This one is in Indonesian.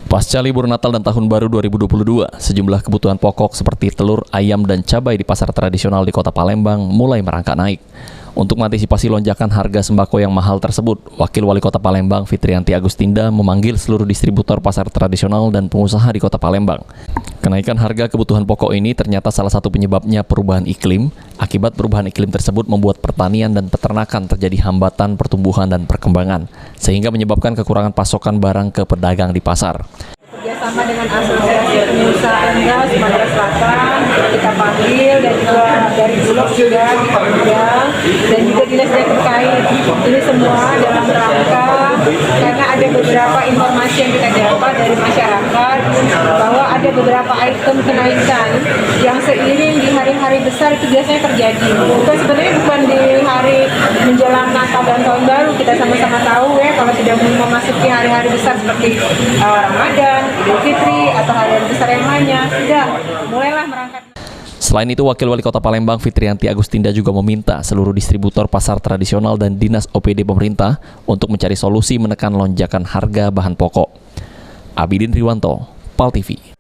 Pasca libur Natal dan Tahun Baru 2022, sejumlah kebutuhan pokok seperti telur, ayam, dan cabai di pasar tradisional di Kota Palembang mulai merangkak naik. Untuk mengantisipasi lonjakan harga sembako yang mahal tersebut, Wakil Wali Kota Palembang Fitriyanti Agustinda memanggil seluruh distributor pasar tradisional dan pengusaha di Kota Palembang. Kenaikan harga kebutuhan pokok ini ternyata salah satu penyebabnya perubahan iklim. Akibat perubahan iklim tersebut membuat pertanian dan peternakan terjadi hambatan pertumbuhan dan perkembangan, sehingga menyebabkan kekurangan pasokan barang ke pedagang di pasar. Bersama dengan Asosiasi Pengusaha Enda Sumatera Selatan, kita panggil dan juga dari Bulog juga kita undang dan juga dinas terkait. Ini semua dalam rangka karena ada beberapa informasi yang kita dapat dari masyarakat bahwa ada beberapa item kenaikan yang seiring di hari-hari besar itu biasanya terjadi. Itu sebenarnya bukan di hari menjelang Natal dan Tahun Baru, kita sama-sama tahu ya kalau sudah memasuki hari-hari besar seperti Ramadan, Idul Fitri atau hari besar yang lainnya, sudah mulailah merangkak. Selain itu, Wakil Wali Kota Palembang Fitriyanti Agustinda juga meminta seluruh distributor pasar tradisional dan dinas OPD pemerintah untuk mencari solusi menekan lonjakan harga bahan pokok. Abidin Riwanto, PAL TV.